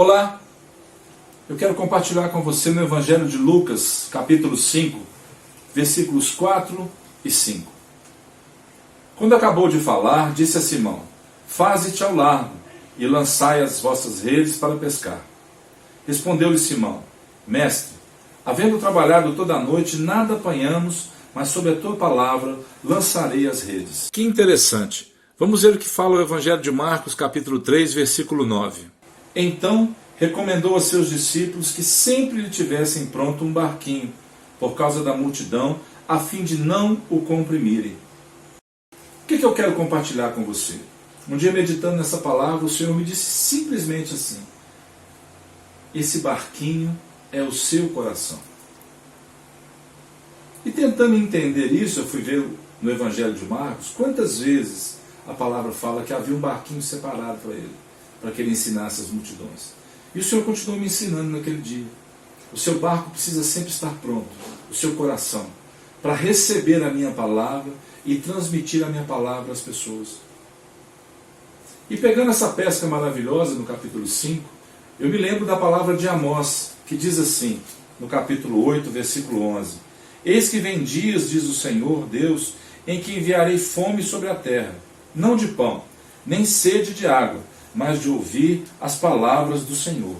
Olá, eu quero compartilhar com você no Evangelho de Lucas, capítulo 5, versículos 4 e 5. Quando acabou de falar, disse a Simão: Faze-te ao largo e lançai as vossas redes para pescar. Respondeu-lhe Simão: Mestre, havendo trabalhado toda a noite, nada apanhamos, mas sob a tua palavra lançarei as redes. Que interessante. Vamos ver o que fala o Evangelho de Marcos, capítulo 3, versículo 9. Então recomendou a seus discípulos que sempre lhe tivessem pronto um barquinho, por causa da multidão, a fim de não o comprimirem. O que eu quero compartilhar com você? Um dia, meditando nessa palavra, o Senhor me disse simplesmente assim: esse barquinho é o seu coração. E tentando entender isso, eu fui ver no Evangelho de Marcos quantas vezes a palavra fala que havia um barquinho separado para ele, para que ele ensinasse as multidões. E o Senhor continuou me ensinando naquele dia. O seu barco precisa sempre estar pronto, o seu coração, para receber a minha palavra e transmitir a minha palavra às pessoas. E pegando essa pesca maravilhosa no capítulo 5, eu me lembro da palavra de Amós, que diz assim, no capítulo 8, versículo 11: Eis que vem dias, diz o Senhor Deus, em que enviarei fome sobre a terra, não de pão, nem sede de água, mas de ouvir as palavras do Senhor.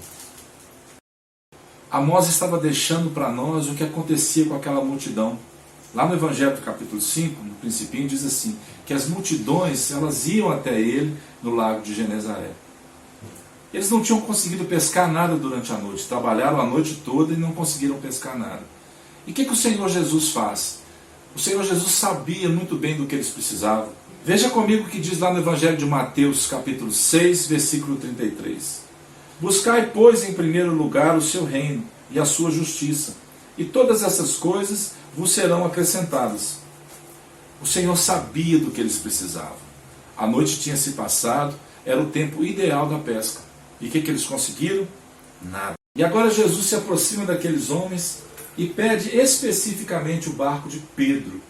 Amós estava deixando para nós o que acontecia com aquela multidão. Lá no Evangelho do capítulo 5, no principinho, diz assim, que as multidões, elas iam até ele no lago de Genezaré. Eles não tinham conseguido pescar nada durante a noite, trabalharam a noite toda e não conseguiram pescar nada. E o que o Senhor Jesus faz? O Senhor Jesus sabia muito bem do que eles precisavam. Veja comigo o que diz lá no Evangelho de Mateus, capítulo 6, versículo 33. Buscai, pois, em primeiro lugar o seu reino e a sua justiça, e todas essas coisas vos serão acrescentadas. O Senhor sabia do que eles precisavam. A noite tinha se passado, era o tempo ideal da pesca. E o que eles conseguiram? Nada. E agora Jesus se aproxima daqueles homens e pede especificamente o barco de Pedro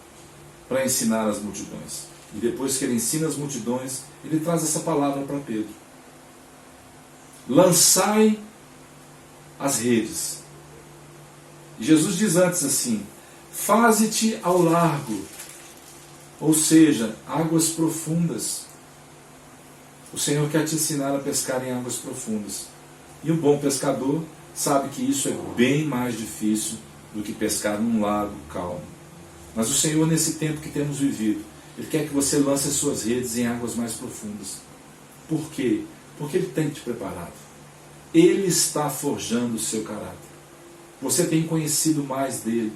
para ensinar as multidões. E depois que ele ensina as multidões, ele traz essa palavra para Pedro: lançai as redes. E Jesus diz antes assim: faze-te ao largo, ou seja, águas profundas. O Senhor quer te ensinar a pescar em águas profundas. E um bom pescador sabe que isso é bem mais difícil do que pescar num lago calmo. Mas o Senhor, nesse tempo que temos vivido, Ele quer que você lance as suas redes em águas mais profundas. Por quê? Porque Ele tem te preparado. Ele está forjando o seu caráter. Você tem conhecido mais dele.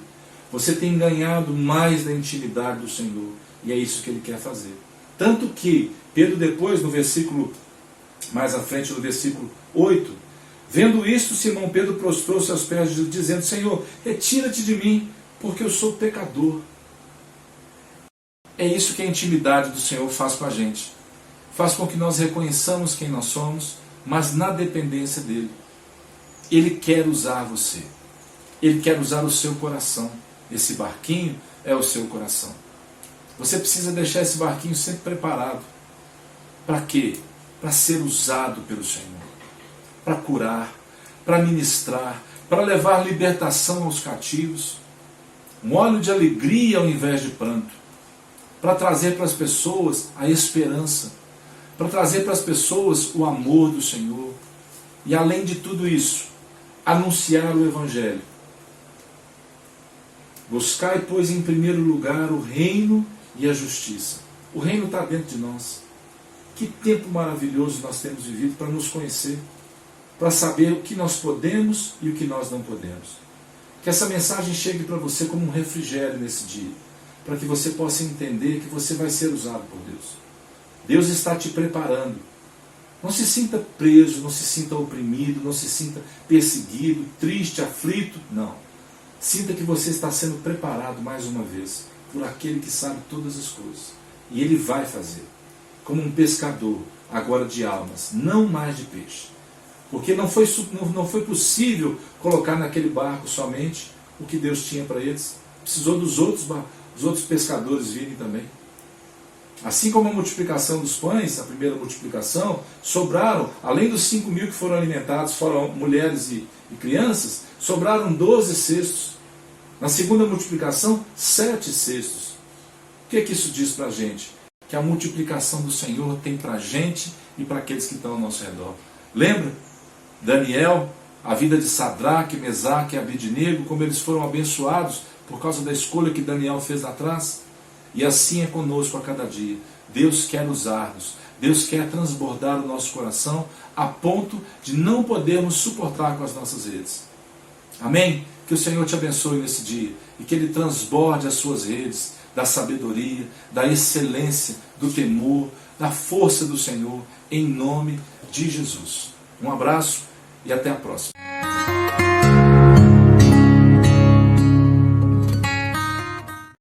Você tem ganhado mais da intimidade do Senhor. E é isso que Ele quer fazer. Tanto que Pedro depois, no versículo, mais à frente, no versículo 8, vendo isto, Simão Pedro prostrou-se aos pés de Jesus, dizendo: Senhor, retira-te de mim, porque eu sou pecador. É isso que a intimidade do Senhor faz com a gente. Faz com que nós reconheçamos quem nós somos, mas na dependência dEle. Ele quer usar você. Ele quer usar o seu coração. Esse barquinho é o seu coração. Você precisa deixar esse barquinho sempre preparado. Para quê? Para ser usado pelo Senhor. Para curar, para ministrar, para levar libertação aos cativos. Um óleo de alegria ao invés de pranto. Para trazer para as pessoas a esperança. Para trazer para as pessoas o amor do Senhor. E além de tudo isso, anunciar o Evangelho. Buscai, pois, em primeiro lugar o reino e a justiça. O reino está dentro de nós. Que tempo maravilhoso nós temos vivido para nos conhecer, para saber o que nós podemos e o que nós não podemos. Que essa mensagem chegue para você como um refrigério nesse dia, para que você possa entender que você vai ser usado por Deus. Deus está te preparando. Não se sinta preso, não se sinta oprimido, não se sinta perseguido, triste, aflito. Não. Sinta que você está sendo preparado mais uma vez por aquele que sabe todas as coisas. E Ele vai fazer. Como um pescador, agora de almas, não mais de peixe. Porque não foi possível colocar naquele barco somente o que Deus tinha para eles. Precisou dos outros pescadores virem também. Assim como a multiplicação dos pães, a primeira multiplicação, sobraram, além dos 5.000 que foram alimentados, foram mulheres e crianças, sobraram 12 cestos. Na segunda multiplicação, 7 cestos. O que isso diz para a gente? Que a multiplicação do Senhor tem para a gente e para aqueles que estão ao nosso redor. Lembra? Daniel, a vida de Sadraque, Mesaque e Abednego, como eles foram abençoados por causa da escolha que Daniel fez lá atrás? E assim é conosco a cada dia. Deus quer usar-nos. Deus quer transbordar o nosso coração a ponto de não podermos suportar com as nossas redes. Amém? Que o Senhor te abençoe nesse dia e que Ele transborde as suas redes da sabedoria, da excelência, do temor, da força do Senhor, em nome de Jesus. Um abraço e até a próxima.